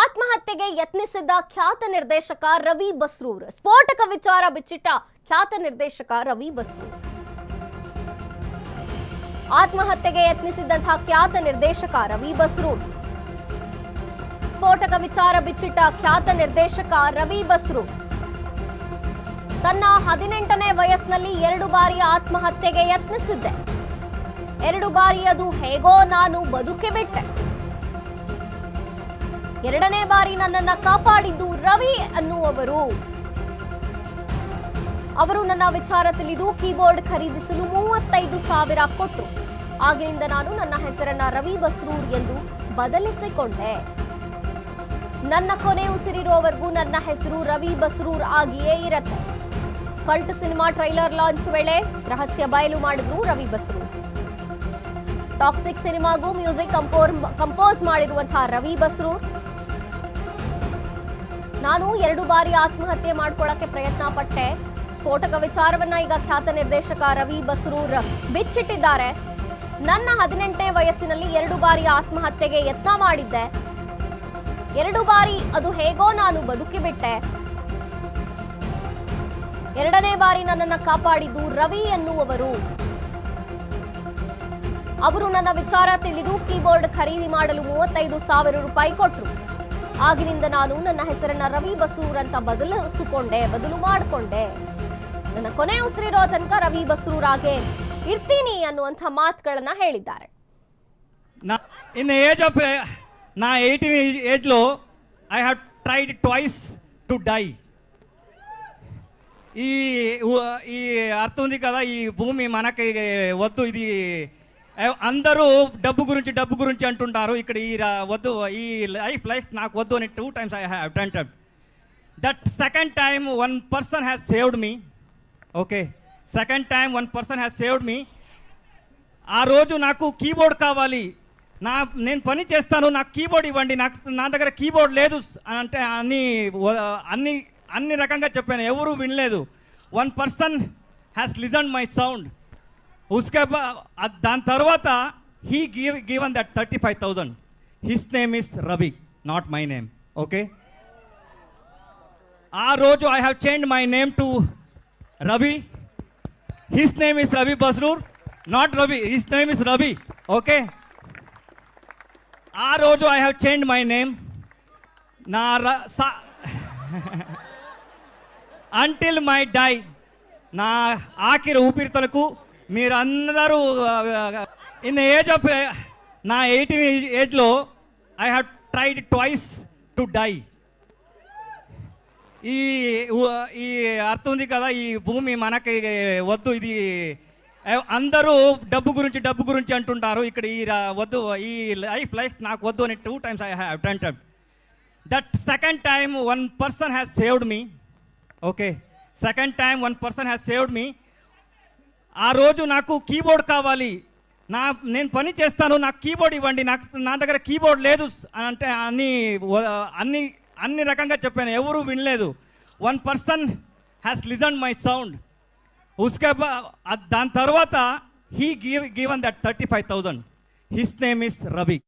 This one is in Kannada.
ಆತ್ಮಹತ್ಯೆಗೆ ಯತ್ನಿಸಿದ್ದ ಖ್ಯಾತ ನಿರ್ದೇಶಕ ರವಿ ಬಸ್ರೂರ್ ಸ್ಫೋಟಕ ವಿಚಾರ ಬಿಚ್ಚಿಟ್ಟ ಖ್ಯಾತ ನಿರ್ದೇಶಕ ರವಿ ಬಸ್ರೂರ್ ಆತ್ಮಹತ್ಯೆಗೆ ಯತ್ನಿಸಿದ್ದಂತಹ ಖ್ಯಾತ ನಿರ್ದೇಶಕ ರವಿ ಬಸ್ರೂರ್ ಸ್ಫೋಟಕ ವಿಚಾರ ಬಿಚ್ಚಿಟ್ಟ ಖ್ಯಾತ ನಿರ್ದೇಶಕ ರವಿ ಬಸ್ರೂರ್ ತನ್ನ 18ನೇ ವಯಸ್ಸಿನಲ್ಲಿ 2 ಬಾರಿ ಆತ್ಮಹತ್ಯೆಗೆ ಯತ್ನಿಸಿದ್ದೆ. 2 ಬಾರಿ ಅದು ಹೇಗೋ ನಾನು ಬದುಕಿ ಬಿಟ್ಟೆ. 2ನೇ ಬಾರಿ ನನ್ನನ್ನ ಕಾಪಾಡಿದ್ದು ರವಿ ಅನ್ನುವವರು. ಅವರು ನನ್ನ ವಿಚಾರ ತಿಳಿದು ಕೀಬೋರ್ಡ್ ಖರೀದಿಸಲು 35,000 ಕೊಟ್ಟರು. ಆಗಿನಿಂದ ನಾನು ನನ್ನ ಹೆಸರನ್ನ ರವಿ ಬಸ್ರೂರ್ ಎಂದು ಬದಲಿಸಿಕೊಂಡೆ. ನನ್ನ ಕೊನೆ ಉಸಿರಿರುವವರೆಗೂ ನನ್ನ ಹೆಸರು ರವಿ ಬಸ್ರೂರ್ ಆಗಿಯೇ ಇರತ್ತೆ. ಕಲ್ಟ್ ಸಿನಿಮಾ ಟ್ರೈಲರ್ ಲಾಂಚ್ ವೇಳೆ ರಹಸ್ಯ ಬಯಲು ಮಾಡಿದ್ರು ರವಿ ಬಸ್ರೂರ್. ಟಾಕ್ಸಿಕ್ ಸಿನಿಮಾಗೂ ಮ್ಯೂಸಿಕ್ ಕಂಪೋಸ್ ಮಾಡಿರುವಂತಹ ರವಿ ಬಸ್ರೂರ್, ನಾನು 2 ಬಾರಿ ಆತ್ಮಹತ್ಯೆ ಮಾಡ್ಕೊಳ್ಳಕ್ಕೆ ಪ್ರಯತ್ನ ಪಟ್ಟೆ. ಸ್ಫೋಟಕ ವಿಚಾರವನ್ನ ಈಗ ಖ್ಯಾತ ನಿರ್ದೇಶಕ ರವಿ ಬಸ್ರೂರ್ ಬಿಚ್ಚಿಟ್ಟಿದ್ದಾರೆ. ನನ್ನ 18ನೇ ವಯಸ್ಸಿನಲ್ಲಿ 2 ಬಾರಿ ಆತ್ಮಹತ್ಯೆಗೆ ಯತ್ನ ಮಾಡಿದ್ದೆ. 2 ಬಾರಿ ಅದು ಹೇಗೋ ನಾನು ಬದುಕಿ ಬಿಟ್ಟೆ. 2ನೇ ಬಾರಿ ನನ್ನನ್ನ ಕಾಪಾಡಿದ್ದು ರವಿ ಎನ್ನುವವರು. ಅವರು ನನ್ನ ವಿಚಾರ ತಿಳಿದು ಕೀಬೋರ್ಡ್ ಖರೀದಿ ಮಾಡಲು 35,000 ರೂಪಾಯಿ ಕೊಟ್ಟರು. ಆಗಿನಿಂದ ನಾನು ನನ್ನ ಹೆಸರನ್ನ ರವಿ ಬಸ್ರೂರ್ ಅಂತ ಬದಲು ಮಾಡಿಕೊಂಡೆ. ನನ್ನ ಕೊನೆ ಉಸಿರಿರೋ ತನಕ ರವಿ ಬಸ್ರೂರ್ ಆಗೇ ಇರ್ತೀನಿ ಅನ್ನುವಂಥ ಮಾತುಗಳನ್ನ ಹೇಳಿದ್ದಾರೆ. In the age of 18 age low, I have tried twice to die. ఈ అర్థం ఉంది కదా, ఈ భూమి మనకి వద్దు, ఇది అందరూ డబ్బు గురించి అంటుంటారు. ఇక్కడ ఈ వద్దు, ఈ లైఫ్ నాకు వద్దు అని 2 times I have attempted. That second time one person has saved me. Okay, second time one person has saved me. ఆ రోజు నాకు కీబోర్డ్ కావాలి, నేను పని చేస్తాను, నాకు కీబోర్డ్ ఇవ్వండి, నా దగ్గర కీబోర్డ్ లేదు అంటే అన్ని రకంగా చెప్పాను, ఎవరు వినలేదు. 1 person has listened my sound. దాని తర్వాత he given that 35,000. His name is Ravi, not my name. Okay, ఆ రోజు I have changed my name to Ravi. His name is Ravi Basroor, not Ravi. His name is Ravi. Okay, ఆ రోజు I have changed my name. Until my die, నా ఆఖరి ఊపిరితలకు మీరందరూ ఇన్ ఏజ్ ఆఫ్ 18 ఏజ్లో I have tried twice to die. ఈ అర్థం ఉంది కదా, ఈ భూమి మనకి వద్దు, ఇది అందరూ డబ్బు గురించి అంటుంటారు. ఇక్కడ ఈ వద్దు, ఈ లైఫ్ నాకు వద్దు అని 2 times I have attempted. That second time one person has saved me. Okay, second time 1 person has saved me. ఆ రోజు నాకు కీబోర్డ్ కావాలి, నేను పని చేస్తాను, నాకు కీబోర్డ్ ఇవ్వండి, నా దగ్గర కీబోర్డ్ లేదు అంటే అన్ని రకంగా చెప్పాను, ఎవరు వినలేదు. 1 person has listened my sound. దాని తర్వాత he given that 35,000. His name is Ravi.